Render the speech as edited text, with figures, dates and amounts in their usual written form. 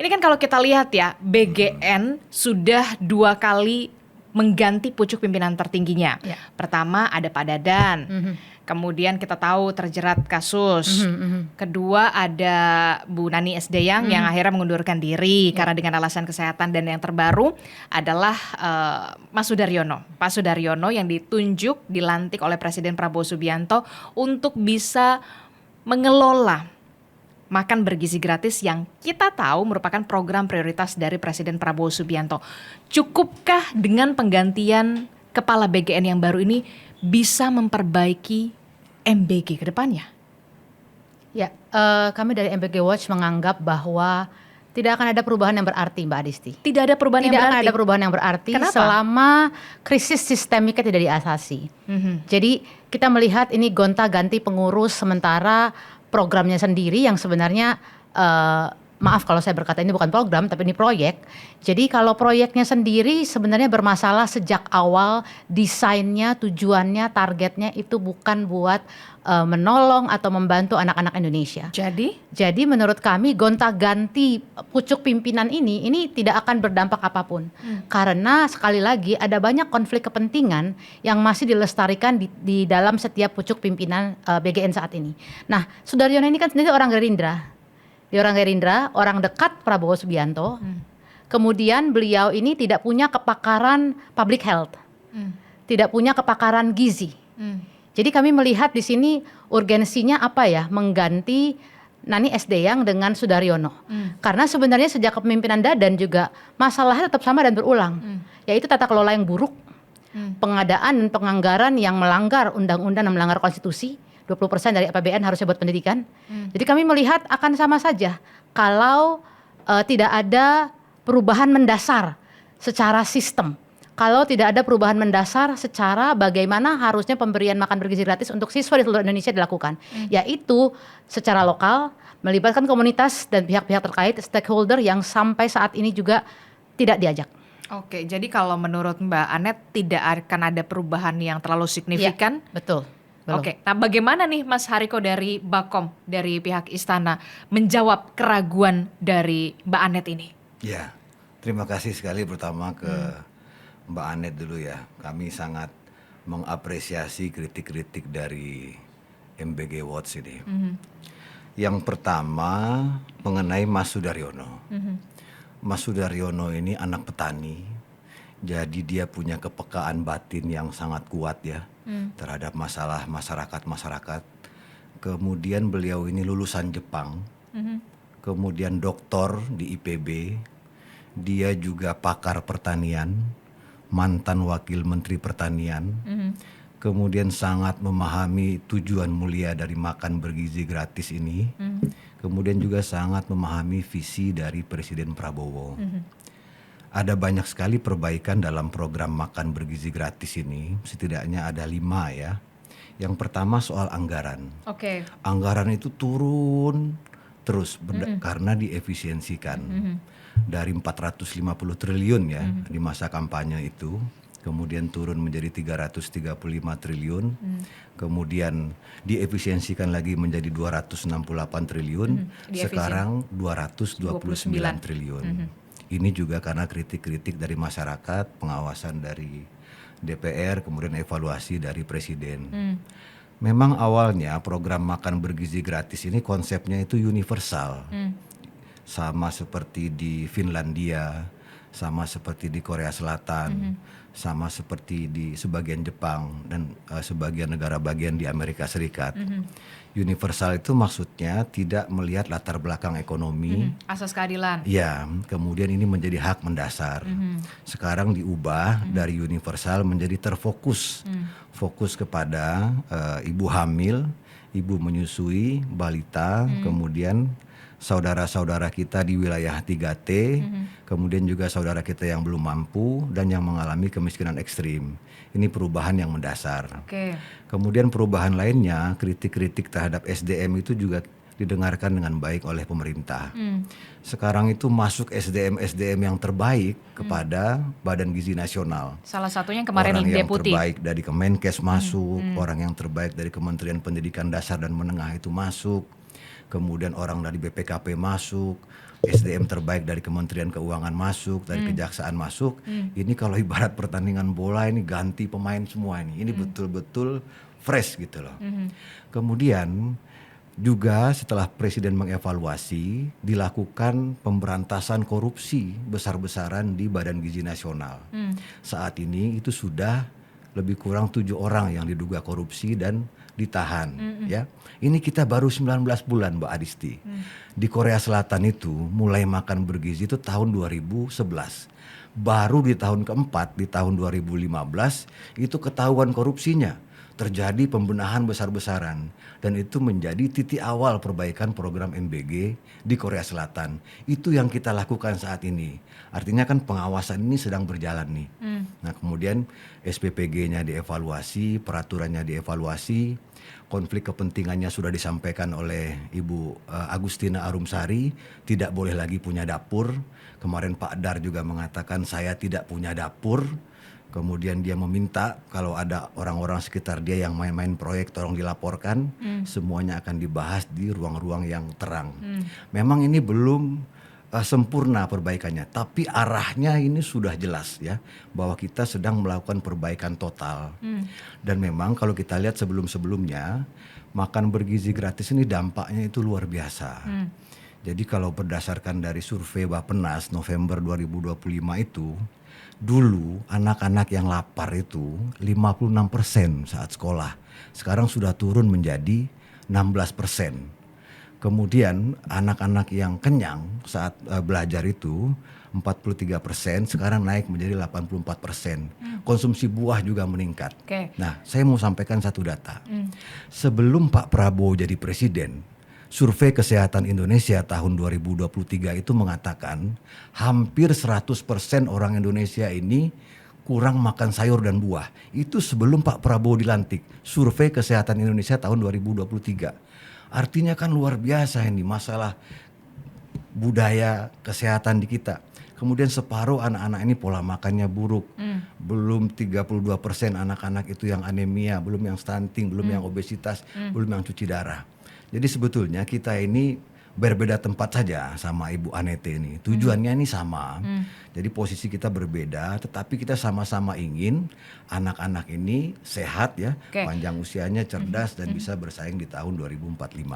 Ini kan kalau kita lihat ya, BGN sudah 2 kali mengganti pucuk pimpinan tertingginya. Ya. Pertama ada Pak Dadan, kemudian kita tahu terjerat kasus. Kedua ada Bu Nani Esdeyang yang akhirnya mengundurkan diri karena dengan alasan kesehatan, dan yang terbaru adalah Mas Sudaryono. Pak Sudaryono yang ditunjuk, dilantik oleh Presiden Prabowo Subianto untuk bisa mengelola makan bergizi gratis yang kita tahu merupakan program prioritas dari Presiden Prabowo Subianto. Cukupkah dengan penggantian kepala BGN yang baru ini bisa memperbaiki MBG ke depannya? Ya, kami dari MBG Watch menganggap bahwa tidak akan ada perubahan yang berarti, Mbak Adisti. Tidak ada perubahan yang Tidak berarti? akan ada perubahan yang berarti. Kenapa? Selama krisis sistemiknya tidak diatasi. Jadi kita melihat ini gonta-ganti pengurus, sementara programnya sendiri yang sebenarnya maaf kalau saya berkata ini bukan program tapi ini proyek. Jadi kalau proyeknya sendiri sebenarnya bermasalah sejak awal, desainnya, tujuannya, targetnya itu bukan buat menolong atau membantu anak-anak Indonesia. Jadi menurut kami gonta-ganti pucuk pimpinan ini tidak akan berdampak apapun. Karena sekali lagi ada banyak konflik kepentingan yang masih dilestarikan di dalam setiap pucuk pimpinan BGN saat ini. Nah, Sudaryono ini kan sendiri orang Gerindra. Dia orang Gerindra, orang dekat Prabowo Subianto. Kemudian beliau ini tidak punya kepakaran public health. Tidak punya kepakaran gizi. Jadi kami melihat di sini urgensinya apa ya, mengganti Nani Esdeyang dengan Sudaryono. Karena sebenarnya sejak kepemimpinan Dadan juga masalahnya tetap sama dan berulang. Yaitu tata kelola yang buruk, pengadaan dan penganggaran yang melanggar undang-undang dan melanggar konstitusi. 20% dari APBN harusnya buat pendidikan. Jadi kami melihat akan sama saja kalau tidak ada perubahan mendasar secara sistem. Kalau tidak ada perubahan mendasar secara bagaimana harusnya pemberian makan bergizi gratis untuk siswa di seluruh Indonesia dilakukan. Yaitu secara lokal, melibatkan komunitas dan pihak-pihak terkait, stakeholder yang sampai saat ini juga tidak diajak. Oke, jadi kalau menurut Mbak Anet tidak akan ada perubahan yang terlalu signifikan? Ya, betul. Belum. Oke, nah bagaimana nih Mas Hariko dari Bakom, dari pihak Istana menjawab keraguan dari Mbak Anet ini? Ya, terima kasih sekali pertama ke Mbak Anet dulu ya. Kami sangat mengapresiasi kritik-kritik dari MBG Watch ini. Yang pertama mengenai Mas Sudaryono. Mas Sudaryono ini anak petani, jadi dia punya kepekaan batin yang sangat kuat ya terhadap masalah masyarakat. Kemudian beliau ini lulusan Jepang, kemudian doktor di IPB, dia juga pakar pertanian, mantan wakil menteri pertanian, kemudian sangat memahami tujuan mulia dari makan bergizi gratis ini, kemudian juga sangat memahami visi dari Presiden Prabowo. Ada banyak sekali perbaikan dalam program makan bergizi gratis ini, setidaknya ada 5 ya. Yang pertama soal anggaran. Anggaran itu turun terus karena diefisiensikan. Dari 450 triliun ya di masa kampanye itu, kemudian turun menjadi 335 triliun, kemudian diefisiensikan lagi menjadi 268 triliun, sekarang 229 triliun. Ini juga karena kritik-kritik dari masyarakat, pengawasan dari DPR, kemudian evaluasi dari Presiden. Memang awalnya program makan bergizi gratis ini konsepnya itu universal. Sama seperti di Finlandia, sama seperti di Korea Selatan, sama seperti di sebagian Jepang dan sebagian negara bagian di Amerika Serikat. Universal itu maksudnya tidak melihat latar belakang ekonomi, asas keadilan. Ya, kemudian ini menjadi hak mendasar. Sekarang diubah dari universal menjadi terfokus, fokus kepada ibu hamil, ibu menyusui, balita, kemudian saudara-saudara kita di wilayah 3T, kemudian juga saudara kita yang belum mampu dan yang mengalami kemiskinan ekstrim. Ini perubahan yang mendasar. Kemudian perubahan lainnya, kritik-kritik terhadap SDM itu juga didengarkan dengan baik oleh pemerintah. Sekarang itu masuk SDM yang terbaik kepada Badan Gizi Nasional. Salah satunya kemarin orang yang Deputi. terbaik dari Kemenkes masuk, orang yang terbaik dari Kementerian Pendidikan Dasar dan Menengah itu masuk. kemudian orang dari BPKP masuk, SDM terbaik dari Kementerian Keuangan masuk, dari Kejaksaan masuk. Ini kalau ibarat pertandingan bola ini ganti pemain semua ini. Ini betul-betul fresh gitu loh. Kemudian juga setelah Presiden mengevaluasi, dilakukan pemberantasan korupsi besar-besaran di Badan Gizi Nasional. Saat ini itu sudah lebih kurang 7 orang yang diduga korupsi dan ditahan. Ya, ini kita baru 19 bulan, Mbak Adisti. Di Korea Selatan itu mulai makan bergizi itu tahun 2011. Baru di tahun keempat, di tahun 2015 itu ketahuan korupsinya. Terjadi pembenahan besar-besaran dan itu menjadi titik awal perbaikan program MBG di Korea Selatan. Itu yang kita lakukan saat ini. Artinya kan pengawasan ini sedang berjalan nih. Nah, kemudian SPPG-nya dievaluasi, peraturannya dievaluasi, konflik kepentingannya sudah disampaikan oleh Ibu Agustina Arumsari, tidak boleh lagi punya dapur. Kemarin Pak Dar juga mengatakan saya tidak punya dapur. Kemudian dia meminta kalau ada orang-orang sekitar dia yang main-main proyek tolong dilaporkan. Semuanya akan dibahas di ruang-ruang yang terang. Memang ini belum sempurna perbaikannya, tapi arahnya ini sudah jelas ya, bahwa kita sedang melakukan perbaikan total. Dan memang kalau kita lihat sebelum-sebelumnya, makan bergizi gratis ini dampaknya itu luar biasa. Jadi kalau berdasarkan dari survei Bappenas November 2025 itu, dulu anak-anak yang lapar itu 56% saat sekolah. Sekarang sudah turun menjadi 16%. Kemudian anak-anak yang kenyang saat belajar itu 43%, sekarang naik menjadi 84%. Konsumsi buah juga meningkat. Nah, saya mau sampaikan satu data. Sebelum Pak Prabowo jadi presiden, Survei Kesehatan Indonesia tahun 2023 itu mengatakan hampir 100% orang Indonesia ini kurang makan sayur dan buah. Itu sebelum Pak Prabowo dilantik. Survei Kesehatan Indonesia tahun 2023. Artinya kan luar biasa ini masalah budaya kesehatan di kita. Kemudian separuh anak-anak ini pola makannya buruk. Belum 32% anak-anak itu yang anemia, belum yang stunting, belum yang obesitas, belum yang cuci darah. Jadi sebetulnya kita ini berbeda tempat saja sama Ibu Anete ini. Tujuannya ini sama. Jadi posisi kita berbeda, tetapi kita sama-sama ingin anak-anak ini sehat ya, panjang usianya, cerdas dan bisa bersaing di tahun 2045.